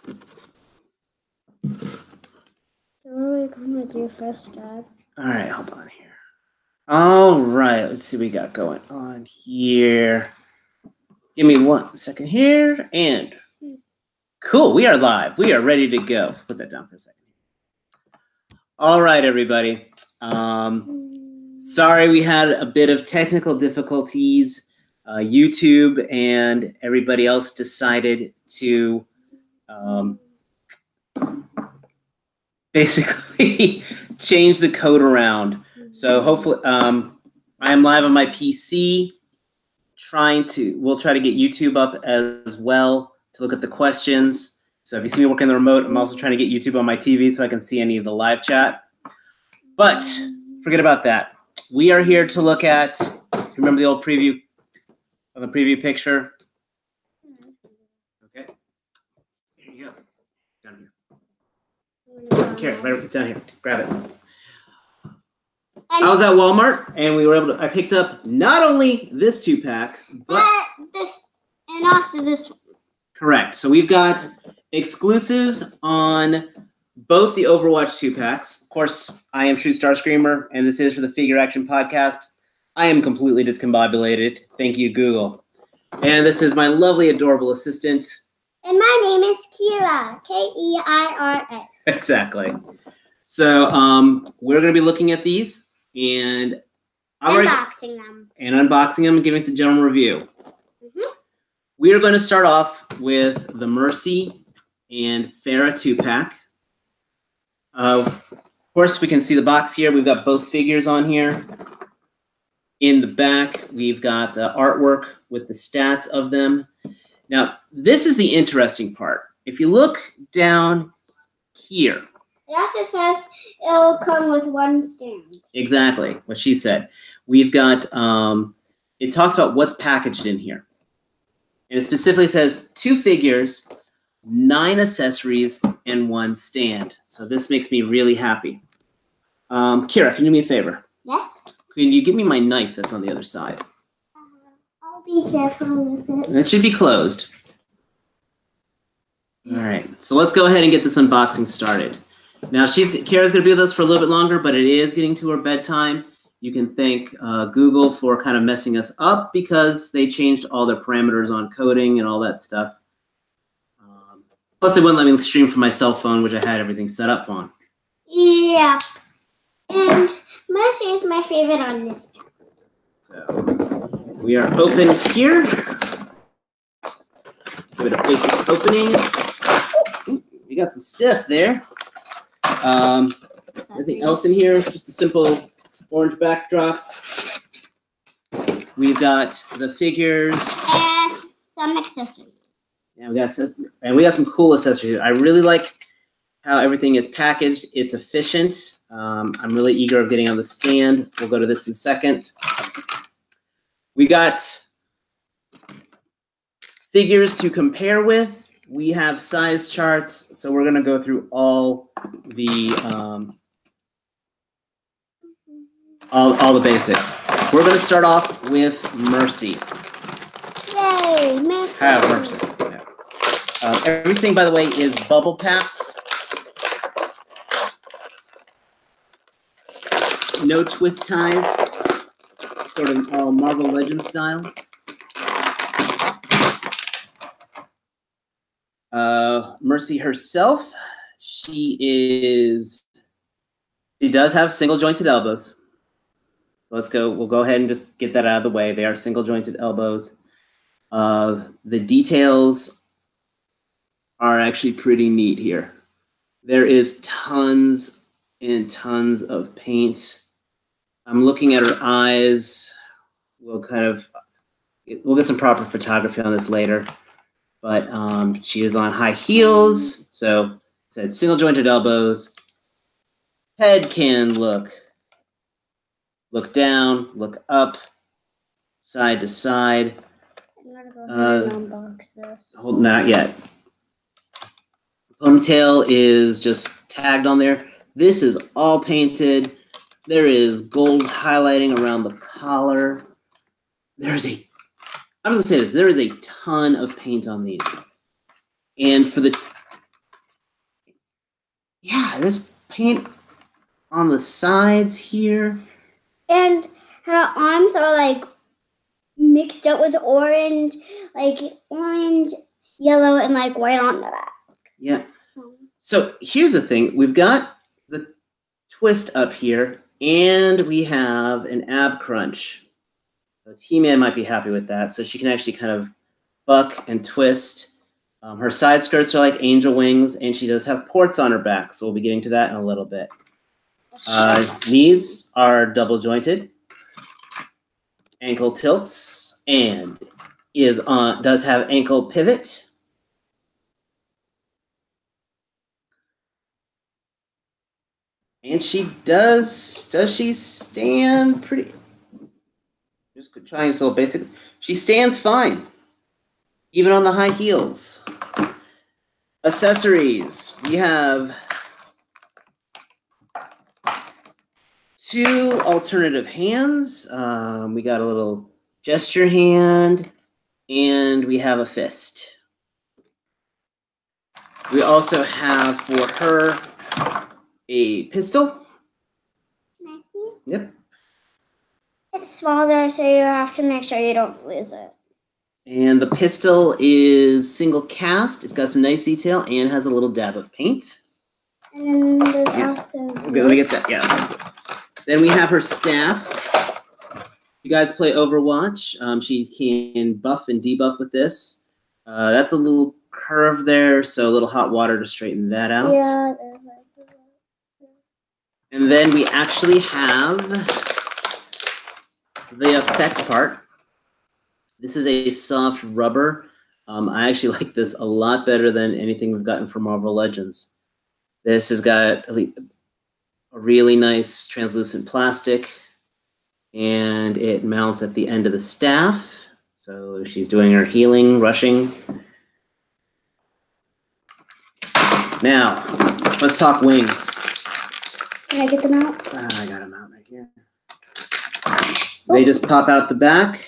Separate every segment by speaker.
Speaker 1: So where are we going with your first Dad?
Speaker 2: All right, hold on here. All right, let's see what we got going on here. Give me 1 second here, and cool, we are live. We are ready to go. Put that down for a second. All right, everybody. Sorry we had a bit of technical difficulties. YouTube and everybody else decided to basically change the code around. So hopefully, I am live on my PC. We'll try to get YouTube up as well to look at the questions. So if you see me working the remote, I'm also trying to get YouTube on my TV so I can see any of the live chat. But forget about that. We are here to look at, if you remember the old preview, on the preview picture. Okay. Here you go. Down here. Here, right down here. Grab it. I was at Walmart, and we were able to. I picked up not only this 2-pack, but
Speaker 1: this, and also this one.
Speaker 2: Correct. So we've got exclusives on both the Overwatch 2-packs. Of course, I am Trustarscreamer, and this is for the Figure Action Podcast. I am completely discombobulated. Thank you, Google. And this is my lovely, adorable assistant.
Speaker 1: And my name is Kira, Keira.
Speaker 2: Exactly. So we're going to be looking at these and
Speaker 1: unboxing them.
Speaker 2: And giving the general review. We are going to start off with the Mercy and Pharah 2-pack. Of course, we can see the box here. We've got both figures on here. In the back, we've got the artwork with the stats of them. Now, this is the interesting part. If you look down here.
Speaker 1: It also says it'll come with one stand.
Speaker 2: Exactly, what she said. We've got, it talks about what's packaged in here. And it specifically says 2 figures, 9 accessories, and 1 stand. So this makes me really happy. Kira, can you do me a favor?
Speaker 1: Yes.
Speaker 2: Can you give me my knife that's on the other side?
Speaker 1: I'll be careful with it.
Speaker 2: It should be closed. All right, so let's go ahead and get this unboxing started. Now, Kara's going to be with us for a little bit longer, but it is getting to her bedtime. You can thank Google for kind of messing us up because they changed all their parameters on coding and all that stuff. Plus, they wouldn't let me stream from my cell phone, which I had everything set up on.
Speaker 1: Yeah. And Mercy is my favorite on this pack.
Speaker 2: So we are open here. Give it a basic opening. Ooh, we got some stuff there. Anything else in here? Just a simple orange backdrop. We've got the figures
Speaker 1: and some accessories.
Speaker 2: Yeah, we got some cool accessories. I really like how everything is packaged. It's efficient. I'm really eager of getting on the stand. We'll go to this in a second. We got figures to compare with. We have size charts, so we're going to go through all the basics. We're going to start off with Mercy.
Speaker 1: Yay, Mercy!
Speaker 2: Have Mercy. Yeah. Everything, by the way, is bubble packs. No twist ties. Sort of Marvel Legends style. Mercy herself, she does have single jointed elbows. We'll go ahead and just get that out of the way. They are single jointed elbows. The details are actually pretty neat here. There is tons and tons of paint. I'm looking at her eyes. We'll get some proper photography on this later. But she is on high heels, so said single jointed elbows. Head can look down, look up, side to side.
Speaker 1: I'm gonna go ahead and unbox this.
Speaker 2: Hold, not yet. Ponytail is just tagged on there. This is all painted. There is gold highlighting around the collar. I'm just gonna say this. There is a ton of paint on these, and for the Yeah, there's paint on the sides here.
Speaker 1: And her arms are like mixed up with orange, yellow, and like white on the back.
Speaker 2: Yeah. So here's the thing. We've got the twist up here, and we have an ab crunch. So T-Man might be happy with that. So she can actually kind of buck and twist. Her side skirts are like angel wings, and she does have ports on her back. So we'll be getting to that in a little bit. Knees are double jointed. Ankle tilts, and does have ankle pivot. And she does she stand pretty, just trying so basic. She stands fine, even on the high heels. Accessories, we have 2 alternative hands. We got a little gesture hand, and we have a fist. We also have for her a pistol.
Speaker 1: Can I see?
Speaker 2: Yep.
Speaker 1: It's smaller, so you have to make sure you don't lose it.
Speaker 2: And the pistol is single cast. It's got some nice detail and has a little dab of paint.
Speaker 1: And then there's also.
Speaker 2: Okay, let me get that. Yeah. Then we have her staff. You guys play Overwatch. She can buff and debuff with this. That's a little curve there, so a little hot water to straighten that out.
Speaker 1: Yeah.
Speaker 2: And then we actually have the effect part. This is a soft rubber. I actually like this a lot better than anything we've gotten from Marvel Legends. This has got a really nice translucent plastic, and it mounts at the end of the staff. So she's doing her healing, rushing. Now, let's talk wings.
Speaker 1: Can I get them out?
Speaker 2: I got them out right here. They just pop out the back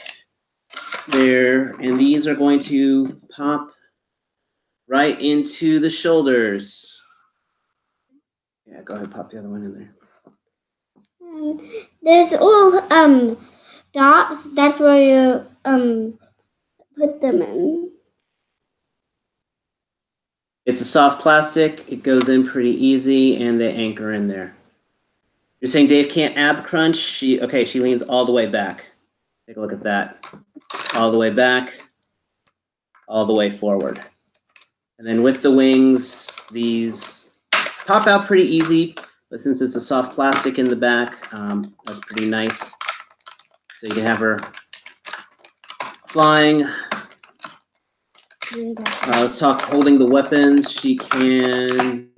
Speaker 2: there, and these are going to pop right into the shoulders. Yeah, go ahead, pop the other one in there.
Speaker 1: There's little dots. That's where you put them in.
Speaker 2: It's a soft plastic. It goes in pretty easy, and they anchor in there. You're saying Dave can't ab crunch? She leans all the way back. Take a look at that. All the way back, all the way forward. And then with the wings, these pop out pretty easy, but since it's a soft plastic in the back, that's pretty nice. So you can have her flying. Let's talk holding the weapons. She can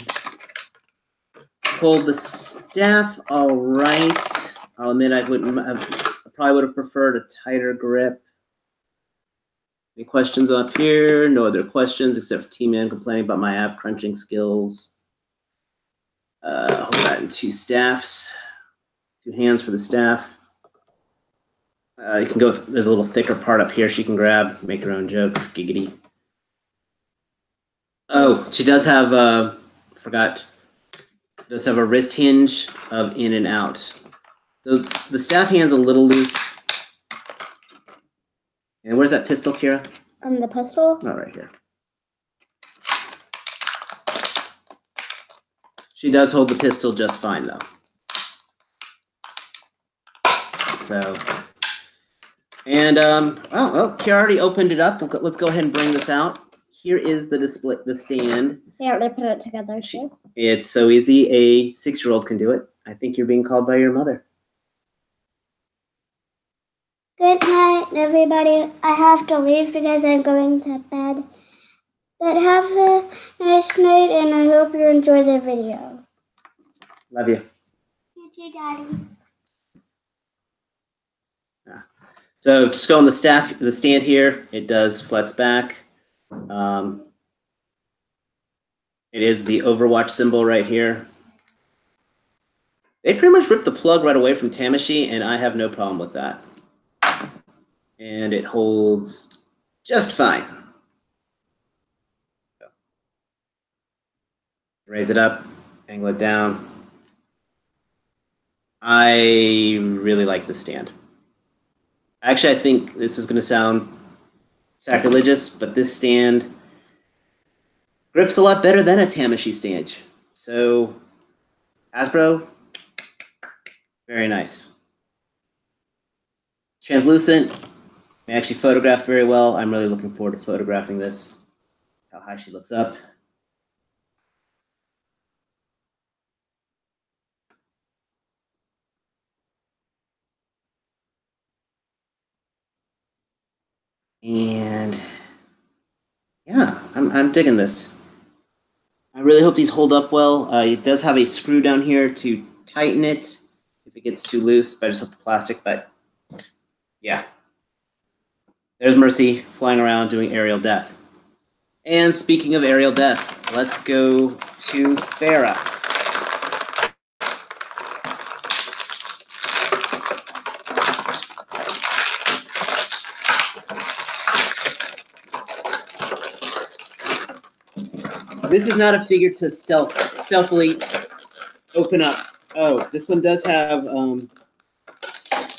Speaker 2: hold the staff all right. I'll admit I probably would have preferred a tighter grip. Any questions up here? No other questions except for T-Man complaining about my ab crunching skills. Hold that in 2 staffs. 2 hands for the staff. You can go, there's a little thicker part up here she can grab, make her own jokes, giggity. Oh, she does have, does have a wrist hinge of in and out. So the staff hand's a little loose. And where's that pistol, Kira?
Speaker 1: The pistol?
Speaker 2: Oh, right here. She does hold the pistol just fine, though. So, and, well, Kira already opened it up. Let's go ahead and bring this out. Here is the display, the stand.
Speaker 1: Yeah, they put it together too.
Speaker 2: It's so easy. A 6-year-old can do it. I think you're being called by your mother.
Speaker 1: Good night, everybody. I have to leave because I'm going to bed. But have a nice night, and I hope you enjoy the video.
Speaker 2: Love you.
Speaker 1: You too, Daddy.
Speaker 2: Yeah. So just go on the stand here. It does flex back. It is the Overwatch symbol right here. They pretty much ripped the plug right away from Tamashii, and I have no problem with that. And it holds just fine. So, raise it up, angle it down. I really like this stand. Actually, I think this is going to sound sacrilegious, but this stand grips a lot better than a Tamashii stand. So, Hasbro, very nice. Translucent, may actually photograph very well. I'm really looking forward to photographing this. How high she looks up. And yeah, I'm digging this. I really hope these hold up well. It does have a screw down here to tighten it if it gets too loose, but I just hope the plastic, but yeah. There's Mercy flying around doing aerial death. And speaking of aerial death, let's go to Pharah. This is not a figure to stealthily open up. Oh, this one does have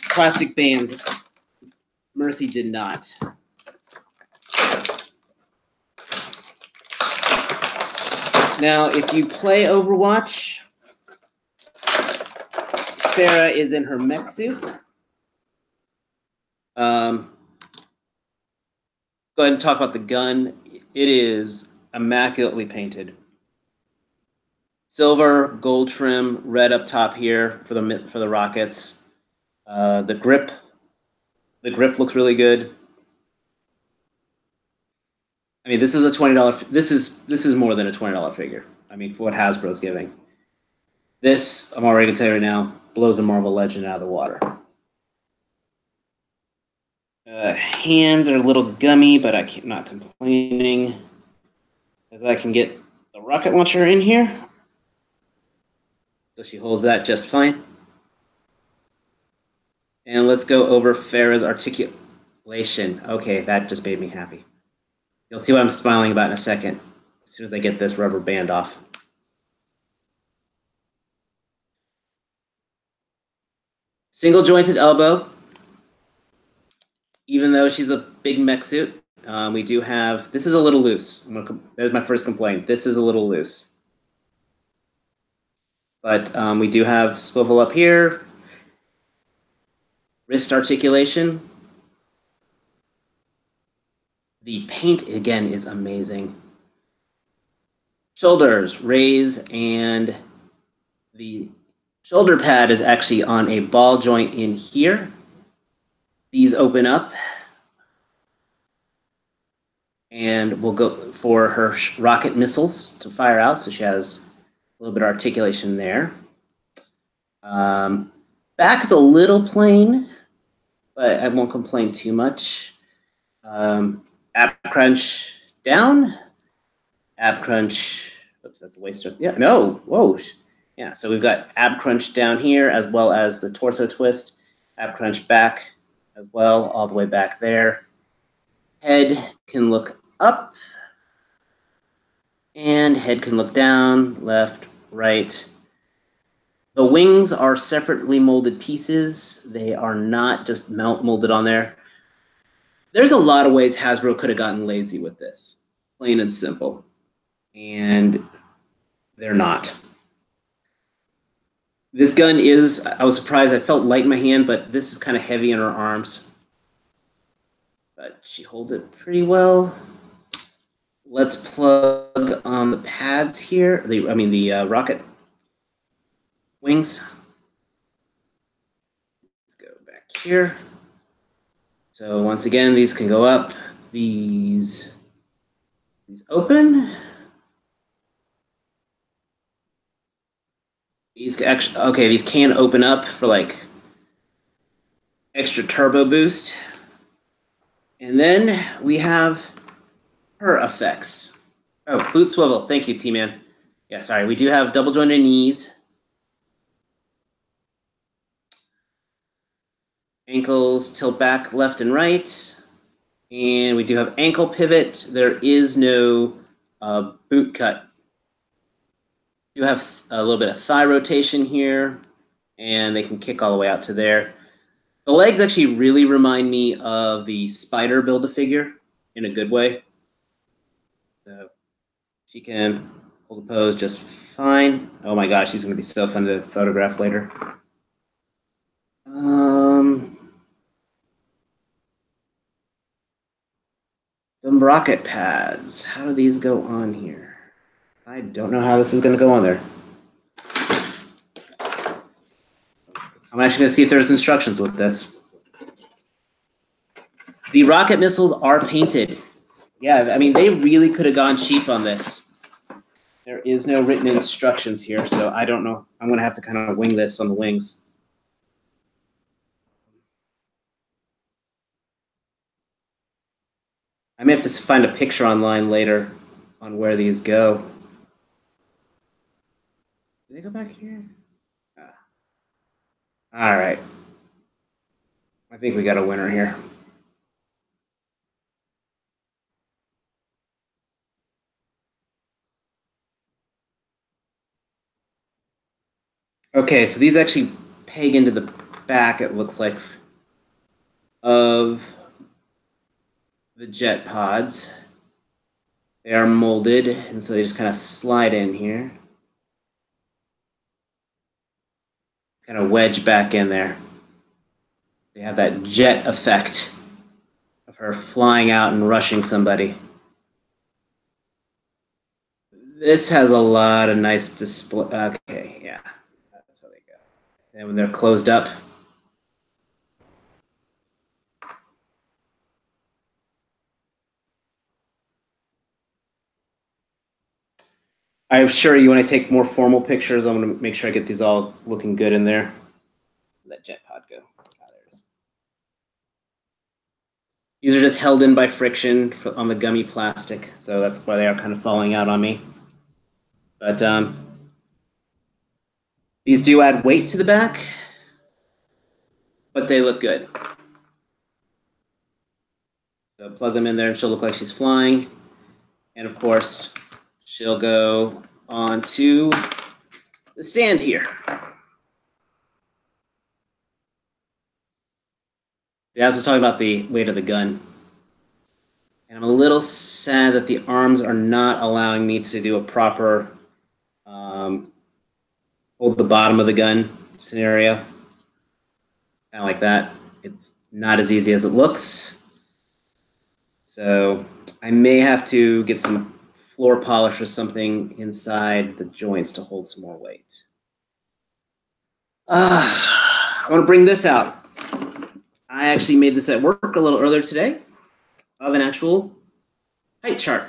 Speaker 2: plastic bands. Mercy did not. Now, if you play Overwatch, Pharah is in her mech suit. Go ahead and talk about the gun. It is immaculately painted. Silver, gold trim, red up top here for the rockets. The grip looks really good. I mean, this is a $20. This is more than a $20 figure. I mean, for what Hasbro's giving. This, I'm already gonna tell you right now, blows a Marvel Legend out of the water. Hands are a little gummy, but I'm not complaining, as I can get the rocket launcher in here. So she holds that just fine. And let's go over Pharah's articulation. Okay, that just made me happy. You'll see what I'm smiling about in a second, as soon as I get this rubber band off. Single jointed elbow. Even though she's a big mech suit, we do have, this is a little loose. There's my first complaint. This is a little loose. But we do have swivel up here. Wrist articulation. The paint, again, is amazing. Shoulders raise, and the shoulder pad is actually on a ball joint in here. These open up. And we'll go for her rocket missiles to fire out, so she has a little bit of articulation there. Back is a little plain, but I won't complain too much. Ab crunch down, ab crunch. Oops, that's a waist. Yeah, no, whoa. Yeah, so we've got ab crunch down here, as well as the torso twist, ab crunch back as well, all the way back there. Head can look up, and head can look down, left, right. The wings are separately molded pieces. They are not just molded on there. There's a lot of ways Hasbro could have gotten lazy with this, plain and simple, and they're not. This gun is, I was surprised, I felt light in my hand, but this is kind of heavy in her arms. But she holds it pretty well. Let's plug on the pads here. The rocket wings. Let's go back here. So once again, these can go up. These open. These can open up for like extra turbo boost. And then we have her effects. Oh, boot swivel. Thank you, T-Man. Yeah, sorry. We do have double jointed knees. Ankles tilt back left and right. And we do have ankle pivot. There is no boot cut. You have a little bit of thigh rotation here, and they can kick all the way out to there. The legs actually really remind me of the Spider Build-A-Figure in a good way. So she can hold the pose just fine. Oh my gosh, she's going to be so fun to photograph later. The rocket pads. How do these go on here? I don't know how this is going to go on there. I'm actually going to see if there's instructions with this. The rocket missiles are painted. Yeah, I mean, they really could have gone cheap on this. There is no written instructions here, so I don't know. I'm going to have to kind of wing this on the wings. I may have to find a picture online later on where these go. Do they go back here? All right. I think we got a winner here. Okay, so these actually peg into the back, it looks like, of the jet pods. They are molded, and so they just kind of slide in here. Kind of wedge back in there. They have that jet effect of her flying out and rushing somebody. This has a lot of nice display. Okay, yeah, that's how they go. And when they're closed up, I'm sure you want to take more formal pictures. I'm going to make sure I get these all looking good in there. Let jet pod go. There it is. These are just held in by friction on the gummy plastic, so that's why they are kind of falling out on me. But these do add weight to the back, but they look good. So plug them in there and she'll look like she's flying. And of course, she'll go onto the stand here. Yeah, as I was talking about the weight of the gun. And I'm a little sad that the arms are not allowing me to do a proper hold the bottom of the gun scenario. Kind of like that. It's not as easy as it looks. So I may have to get some floor polish or something inside the joints to hold some more weight. I want to bring this out. I actually made this at work a little earlier today of an actual height chart.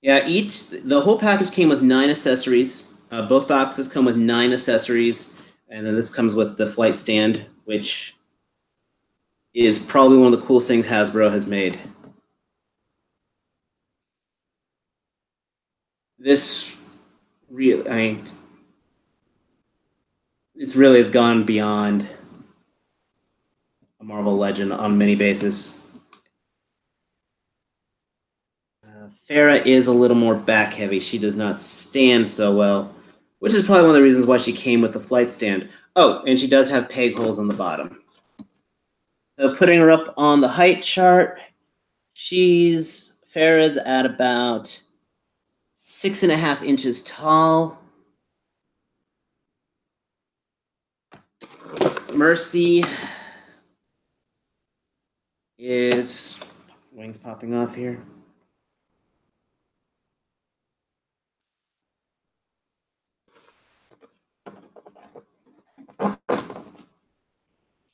Speaker 2: Yeah, the whole package came with 9 accessories. Both boxes come with 9 accessories, and then this comes with the flight stand, which is probably one of the coolest things Hasbro has made. This really, I mean, it really has gone beyond a Marvel Legend on many bases. Pharah is a little more back heavy. She does not stand so well, which is probably one of the reasons why she came with the flight stand. Oh, and she does have peg holes on the bottom. So putting her up on the height chart, Pharah's at about 6.5 inches tall. Mercy is, wings popping off here.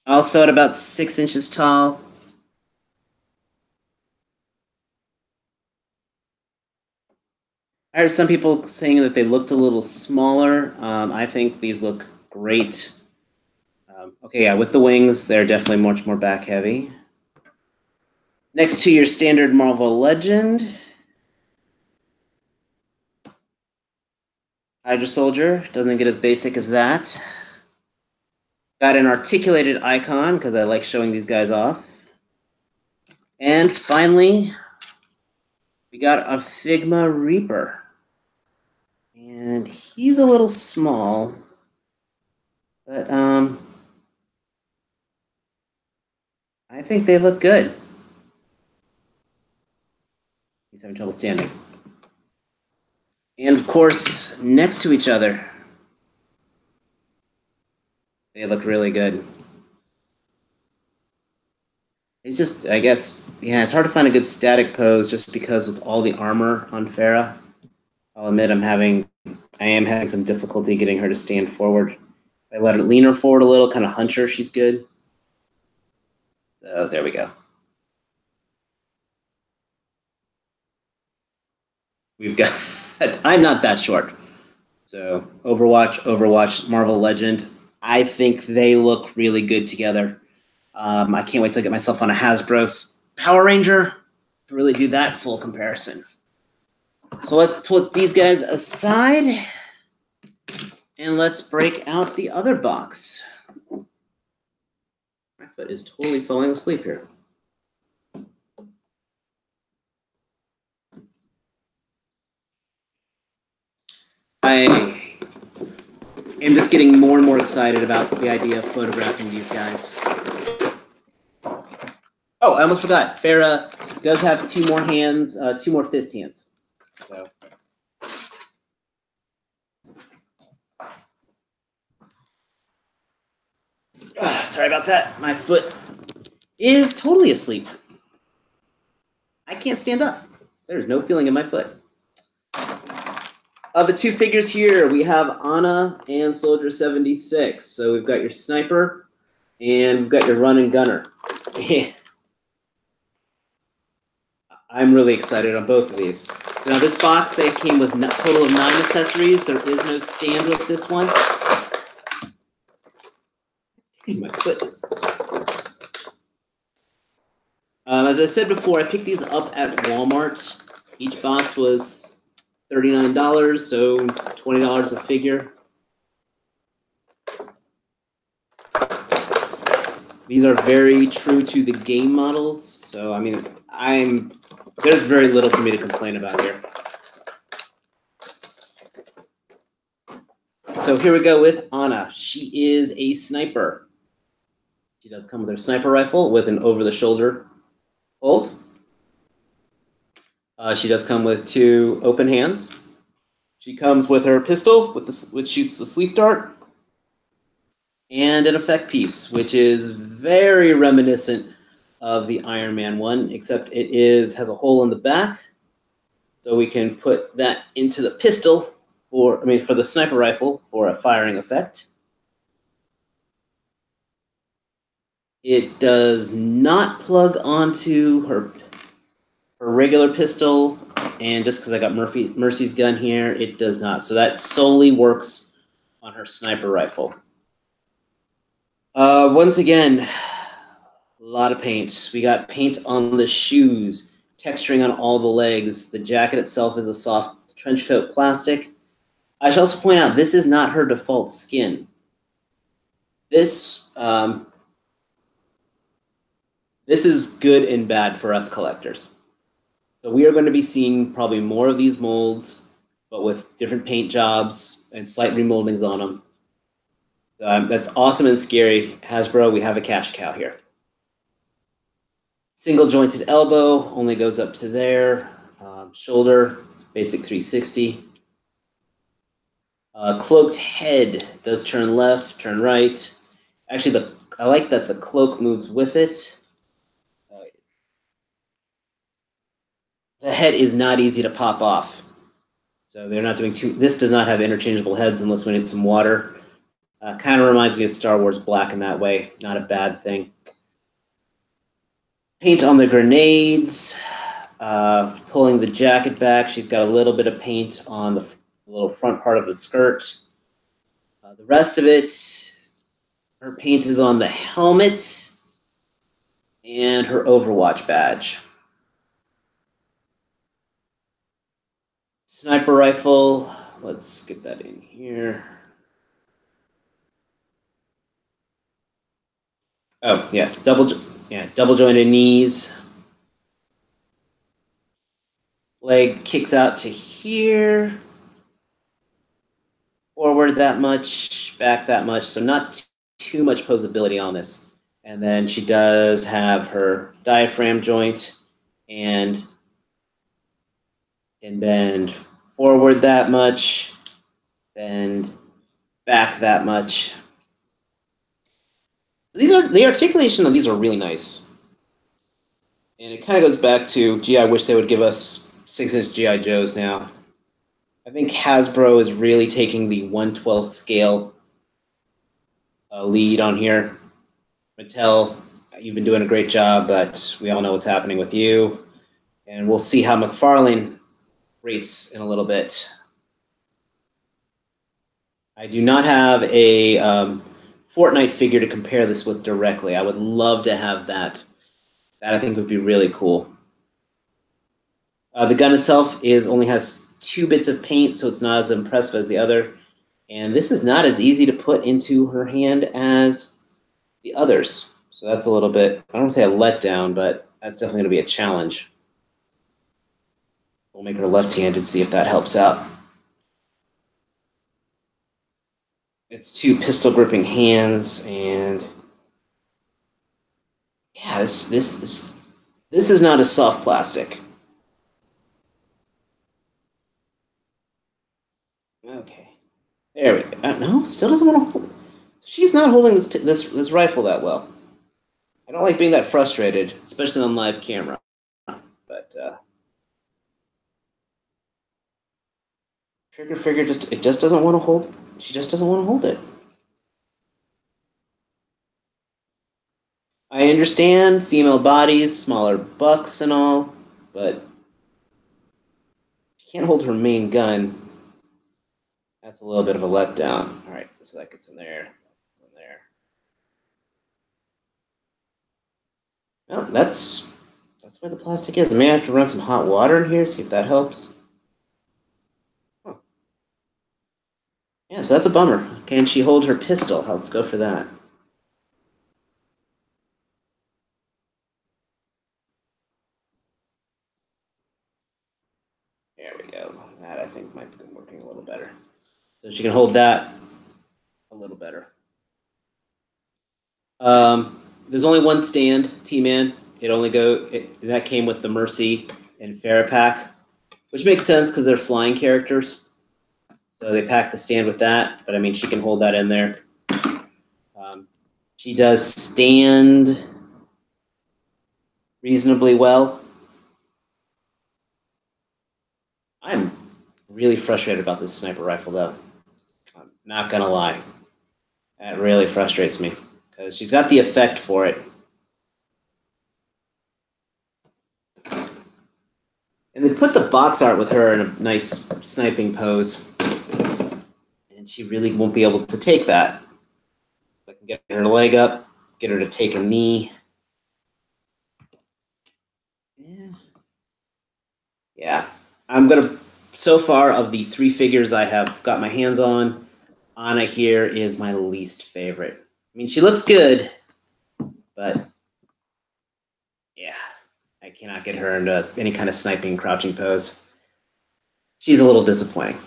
Speaker 2: Also at about 6 inches tall. I heard some people saying that they looked a little smaller. I think these look great. Okay, yeah, with the wings, they're definitely much more back heavy. Next to your standard Marvel Legend. Hydra Soldier, doesn't get as basic as that. Got an articulated icon, because I like showing these guys off. And finally, we got a Figma Reaper. And he's a little small, but I think they look good. He's having trouble standing. And of course, next to each other, they look really good. It's just, I guess, yeah, it's hard to find a good static pose just because with all the armor on Pharah. I'll admit I am having some difficulty getting her to stand forward. I let her lean her forward a little, kind of hunch her, she's good. So there we go. We've got, I'm not that short. So Overwatch, Marvel Legend. I think they look really good together. I can't wait to get myself on a Hasbro Power Ranger to really do that full comparison. So let's put these guys aside and let's break out the other box. My foot is totally falling asleep here. I am just getting more and more excited about the idea of photographing these guys. Oh, I almost forgot. Pharah does have two more hands, two more fist hands. So. Sorry about that. My foot is totally asleep. I can't stand up. There's no feeling in my foot. Of the two figures here, we have Anna and Soldier 76. So we've got your sniper and we've got your run and gunner. I'm really excited on both of these. Now this box, they came with a total of 9 accessories. There is no stand with this one. My goodness. As I said before, I picked these up at Walmart. Each box was $39, so $20 a figure. These are very true to the game models, so I mean, there's very little for me to complain about here. So here we go with Anna. She is a sniper. She does come with her sniper rifle with an over-the-shoulder hold. She does come with 2 open hands. She comes with her pistol, which shoots the sleep dart, and an effect piece, which is very reminiscent of the Iron Man one, except it has a hole in the back, so we can put that into the pistol, for the sniper rifle for a firing effect. It does not plug onto her regular pistol, and just because I got Mercy's gun here, it does not. So that solely works on her sniper rifle. Once again, a lot of paint. We got paint on the shoes, texturing on all the legs. The jacket itself is a soft trench coat plastic. I should also point out, this is not her default skin. This is good and bad for us collectors. So we are going to be seeing probably more of these molds, but with different paint jobs and slight remoldings on them. That's awesome and scary. Hasbro, we have a cash cow here. Single jointed elbow only goes up to there. Shoulder, basic 360. Cloaked head does turn left, turn right. Actually, I like that the cloak moves with it. The head is not easy to pop off. So they're not doing this does not have interchangeable heads unless we need some water. Kind of reminds me of Star Wars Black in that way. Not a bad thing. Paint on the grenades. Pulling the jacket back. She's got a little bit of paint on the little front part of the skirt. The rest of it, her paint is on the helmet and her Overwatch badge. Sniper rifle, let's get that in here. Oh, yeah, double jointed knees. Leg kicks out to here. Forward that much, back that much, so not too much posability on this. And then she does have her diaphragm joint and can bend forward that much, bend back that much. The articulation of these are really nice. And it kind of goes back to, gee, I wish they would give us 6-inch G.I. Joes now. I think Hasbro is really taking the 1/12 scale lead on here. Mattel, you've been doing a great job, but we all know what's happening with you. And we'll see how McFarlane rates in a little bit. I do not have a Fortnite figure to compare this with directly. I would love to have that. That I think would be really cool. The gun itself only has 2 bits of paint, so it's not as impressive as the other. And this is not as easy to put into her hand as the others. So that's a little bit, I don't want to say a letdown, but that's definitely going to be a challenge. We'll make her left-handed, see if that helps out. It's 2 pistol gripping hands, and yeah, this is not a soft plastic. Okay, there we go. No, still doesn't want to hold. She's not holding this rifle that well. I don't like being that frustrated, especially on live camera. But trigger figure just doesn't want to hold. She just doesn't want to hold it. I understand female bodies, smaller bucks and all, but she can't hold her main gun. That's a little bit of a letdown. All right, so that gets in there. Gets in there. Well, that's where the plastic is. I may have to run some hot water in here, see if that helps. Huh. Yeah, so that's a bummer. Can she hold her pistol? Let's go for that. There we go. That I think might be working a little better. So she can hold that a little better. There's only one stand, T-Man. That came with the Mercy and Pharah pack, which makes sense because they're flying characters. So they pack the stand with that, but I mean, she can hold that in there. She does stand reasonably well. I'm really frustrated about this sniper rifle, though. I'm not gonna lie. That really frustrates me because she's got the effect for it. And they put the box art with her in a nice sniping pose. And she really won't be able to take that. I can get her leg up, get her to take a knee. Yeah. I'm going to, so far of the 3 figures I have got my hands on, Anna here is my least favorite. I mean, she looks good, but yeah, I cannot get her into any kind of sniping, crouching pose. She's a little disappointing.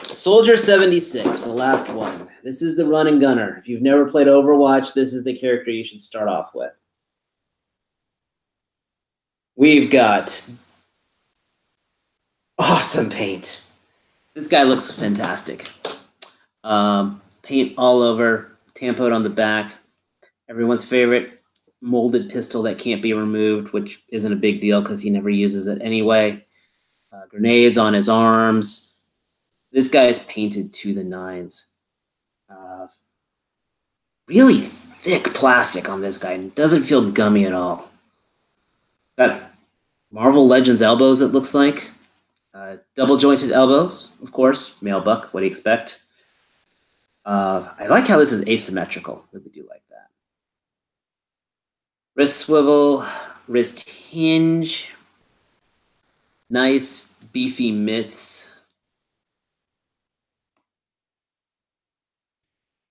Speaker 2: Soldier 76, the last one. This is the run and gunner. If you've never played Overwatch, this is the character you should start off with. We've got awesome paint. This guy looks fantastic. Paint all over, tampoed on the back. Everyone's favorite molded pistol that can't be removed, which isn't a big deal because he never uses it anyway. Grenades on his arms. This guy is painted to the nines. Really thick plastic on this guy. It doesn't feel gummy at all. Got Marvel Legends elbows, it looks like. Double jointed elbows, of course. Male buck, what do you expect? I like how this is asymmetrical. Really do like that. Wrist swivel, wrist hinge. Nice beefy mitts.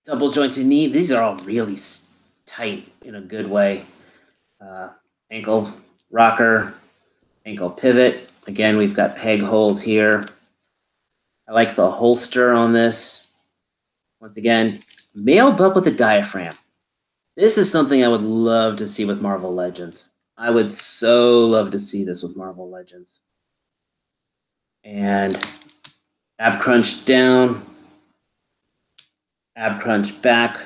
Speaker 2: Double jointed knee. These are all really tight in a good way. Ankle rocker, ankle pivot. Again, we've got peg holes here. I like the holster on this. Once again, male buck with a diaphragm. This is something I would love to see with Marvel Legends. I would so love to see this with Marvel Legends. And ab crunch down, ab crunch back.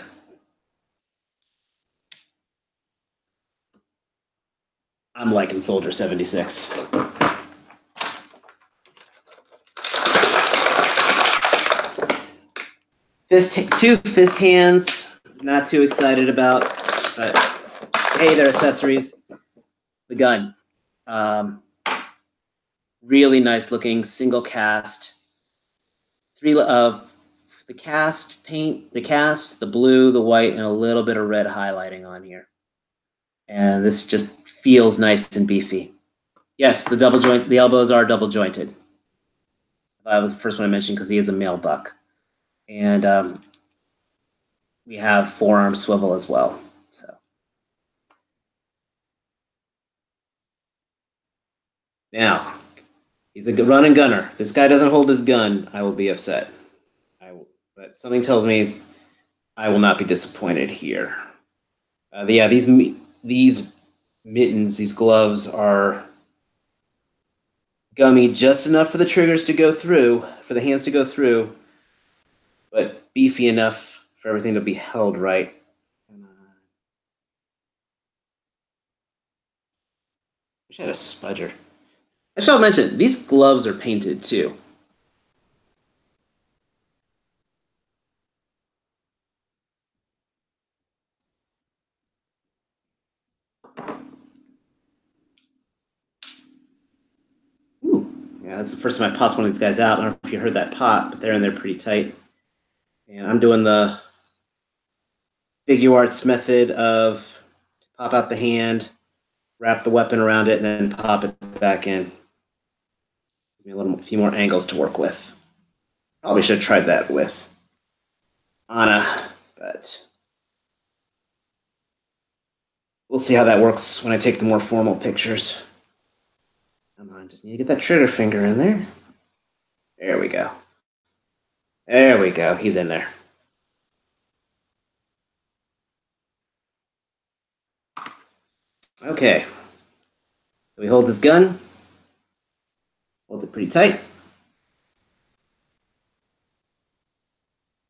Speaker 2: I'm liking Soldier 76. Two fist hands, not too excited about, but hey, they're accessories. The gun, really nice looking single cast. The cast paint, the blue, the white, and a little bit of red highlighting on here. And this just feels nice and beefy. Yes, the elbows are double jointed. That was the first one I mentioned because he is a male buck. And we have forearm swivel as well. So now he's a run and gunner. This guy doesn't hold his gun, I will be upset. But something tells me I will not be disappointed here. Yeah, these mittens, these gloves are gummy just enough for the triggers to go through, for the hands to go through, but beefy enough for everything to be held right. Wish I had a smudger. I shall mention, these gloves are painted too. Ooh, yeah, that's the first time I popped one of these guys out. I don't know if you heard that pop, but they're in there pretty tight. And I'm doing the figure arts method of pop out the hand, wrap the weapon around it, and then pop it back in. Gives me a few more angles to work with. Probably should have tried that with Anna, but we'll see how that works when I take the more formal pictures. Come on, just need to get that trigger finger in there. There we go. There we go. He's in there. Okay. So he holds his gun. Holds it pretty tight.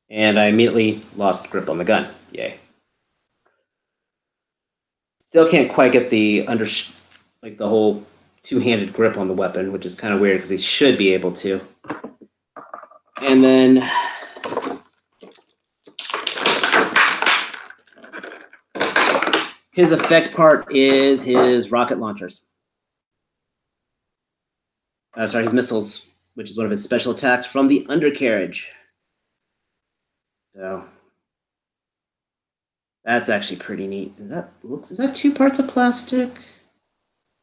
Speaker 2: And I immediately lost grip on the gun. Yay. Still can't quite get the the whole two-handed grip on the weapon, which is kind of weird because he should be able to. And then his effect part is his rocket launchers. Sorry, his missiles, which is one of his special attacks from the undercarriage. So that's actually pretty neat. Is that two parts of plastic?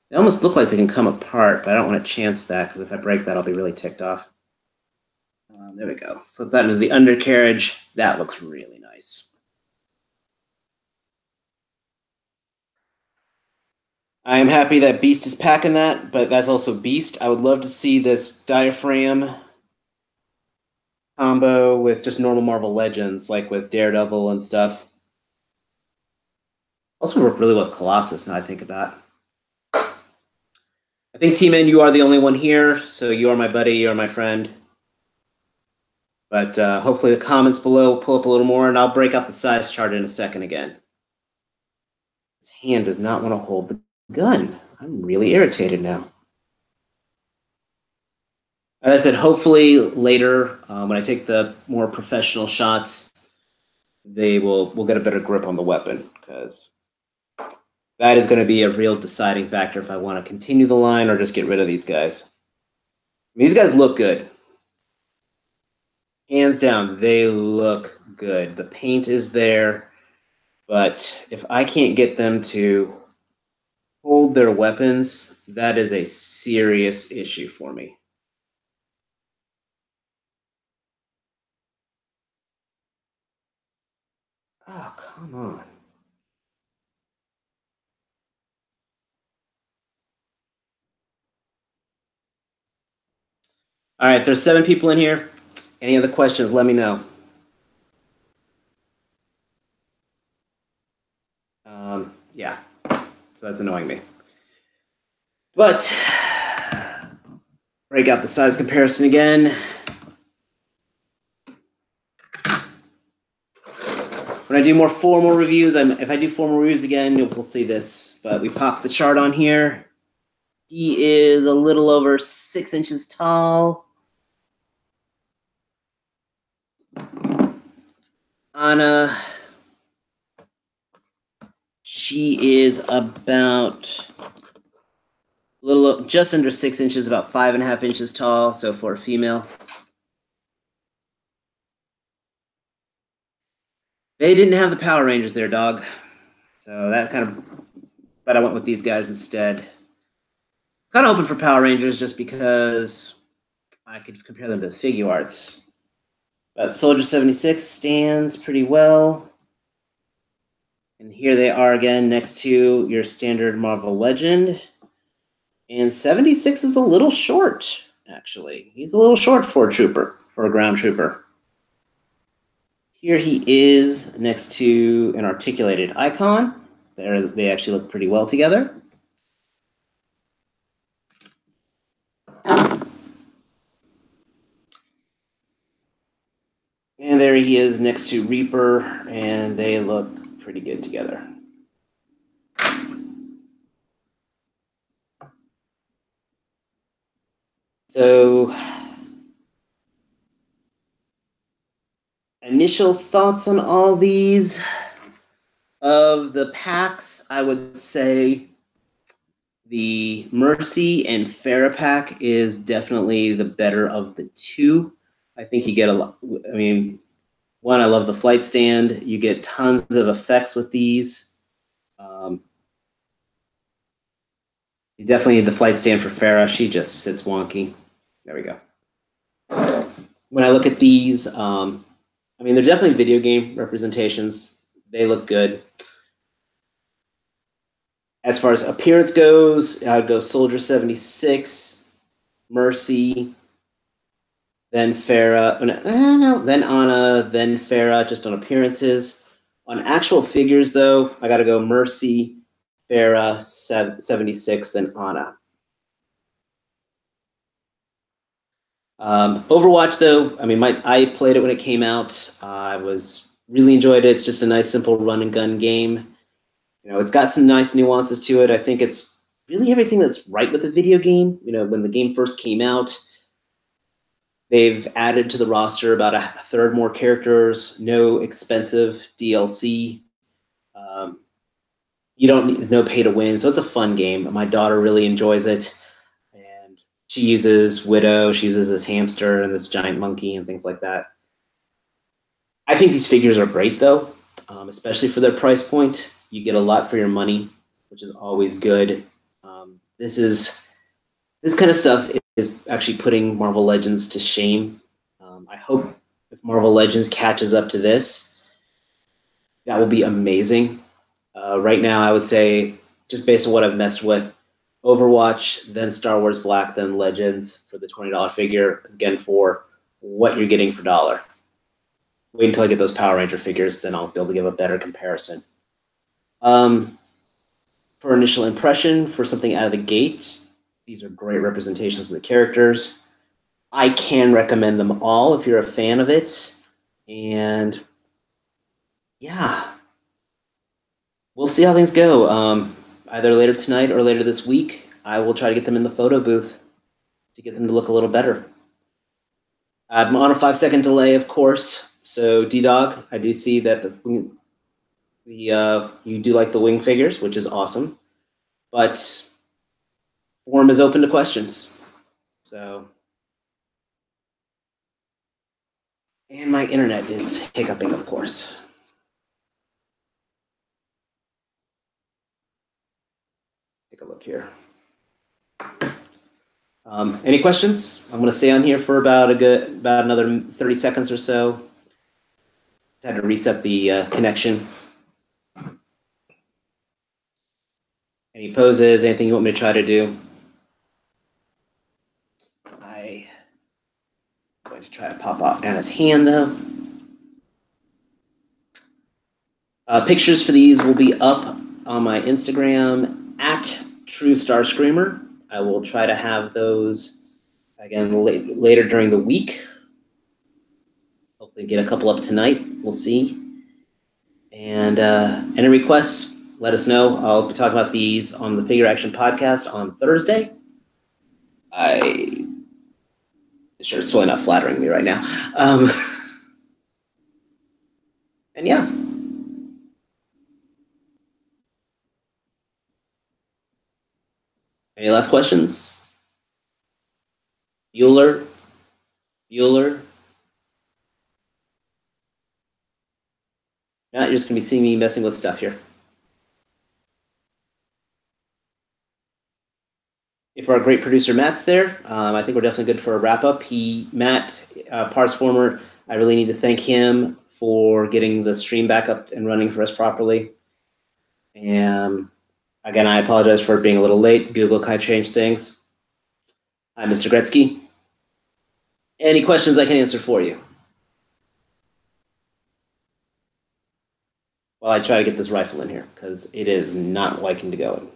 Speaker 2: They almost look like they can come apart, but I don't want to chance that because if I break that, I'll be really ticked off. There we go. Flip that into the undercarriage. That looks really nice. I am happy that Beast is packing that, but that's also Beast. I would love to see this diaphragm combo with just normal Marvel Legends, like with Daredevil and stuff. Also work really well with Colossus, now I think about it. I think, T-Man, you are the only one here, so you are my buddy, you are my friend. But hopefully the comments below will pull up a little more, and I'll break out the size chart in a second again. His hand does not want to hold the gun. I'm really irritated now. As I said, hopefully later, when I take the more professional shots, we'll get a better grip on the weapon, because that is going to be a real deciding factor if I want to continue the line or just get rid of these guys. I mean, these guys look good. Hands down, they look good. The paint is there, but if I can't get them to hold their weapons, that is a serious issue for me. Oh, come on. All right, there's 7 people in here. Any other questions, let me know. Yeah, so that's annoying me. But break out the size comparison again. When I do more formal reviews, if I do formal reviews again, you'll see this. But we pop the chart on here. He is a little over 6 inches tall. Anna, she is about a little, just under 6 inches, about 5.5 inches tall. So for a female, they didn't have the Power Rangers there, dog. So that kind of, but I went with these guys instead. Kind of hoping for Power Rangers just because I could compare them to the figure arts. But Soldier 76 stands pretty well. And here they are again next to your standard Marvel Legend. And 76 is a little short, actually. He's a little short for a trooper, for a ground trooper. Here he is next to an articulated icon. They actually look pretty well together. And there he is next to Reaper, and they look pretty good together. So, initial thoughts on all these. Of the packs, I would say the Mercy and Pharah pack is definitely the better of the two. I think you get a lot. I mean, one, I love the flight stand. You get tons of effects with these. You definitely need the flight stand for Pharah. She just sits wonky. There we go. When I look at these, I mean, they're definitely video game representations. They look good. As far as appearance goes, I'd go Soldier 76, Mercy, then Pharah, then Anna, then Pharah, just on appearances. On actual figures, though, I got to go Mercy, Pharah, 76, then Anna. Overwatch, though, I mean, I played it when it came out. I really enjoyed it. It's just a nice, simple run and gun game. You know, it's got some nice nuances to it. I think it's really everything that's right with a video game. You know, when the game first came out, they've added to the roster about a third more characters, no expensive DLC. You don't need no pay to win, so it's a fun game. My daughter really enjoys it, and she uses Widow. She uses this hamster and this giant monkey and things like that. I think these figures are great, though, especially for their price point. You get a lot for your money, which is always good. This kind of stuff is actually putting Marvel Legends to shame. I hope if Marvel Legends catches up to this, that will be amazing. Right now, I would say, just based on what I've messed with, Overwatch, then Star Wars Black, then Legends for the $20 figure, again, for what you're getting for $1. Wait until I get those Power Ranger figures, then I'll be able to give a better comparison. For initial impression, for something out of the gate, these are great representations of the characters. I can recommend them all if you're a fan of it. And yeah, we'll see how things go. Either later tonight or later this week, I will try to get them in the photo booth to get them to look a little better. I'm on a 5-second delay, of course. So D-Dog, I do see that you do like the wing figures, which is awesome. But forum is open to questions. So, and my internet is hiccuping, of course. Take a look here. Any questions? I'm going to stay on here for about another 30 seconds or so. Had to reset the connection. Any poses? Anything you want me to try to do? to try to pop out Anna's hand, though. Pictures for these will be up on my Instagram at Trustarscreamer. I will try to have those, again, later during the week. Hopefully get a couple up tonight. We'll see. And any requests, let us know. I'll be talking about these on the Figure Action podcast on Thursday. Sure, it's totally not flattering me right now. And yeah. Any last questions? Bueller? No, you're just going to be seeing me messing with stuff here. If our great producer Matt's there, I think we're definitely good for a wrap-up. Matt, Parsformer, I really need to thank him for getting the stream back up and running for us properly. And again, I apologize for it being a little late. Google kind of changed things. Hi, Mr. Gretzky. Any questions I can answer for you? While I try to get this rifle in here, because it is not liking to go in.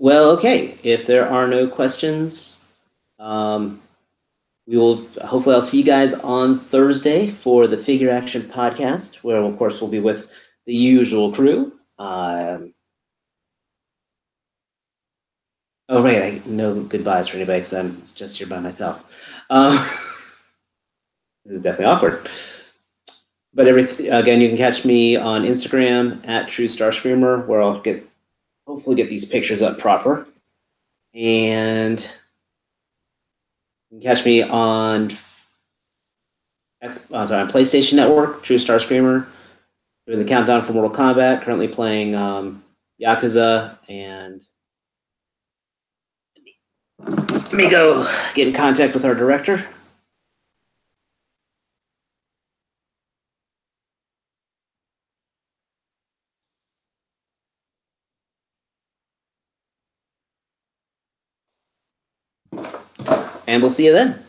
Speaker 2: Well, okay. If there are no questions, we will hopefully I'll see you guys on Thursday for the Figure Action podcast, where of course we'll be with the usual crew. Oh right, no goodbyes for anybody because I'm just here by myself. This is definitely awkward. But again, you can catch me on Instagram at Trustarscreamer, where I'll hopefully get these pictures up proper. And you can catch me on PlayStation Network, Trustarscreamer, doing the countdown for Mortal Kombat. Currently playing Yakuza, and let me go get in contact with our director. And we'll see you then.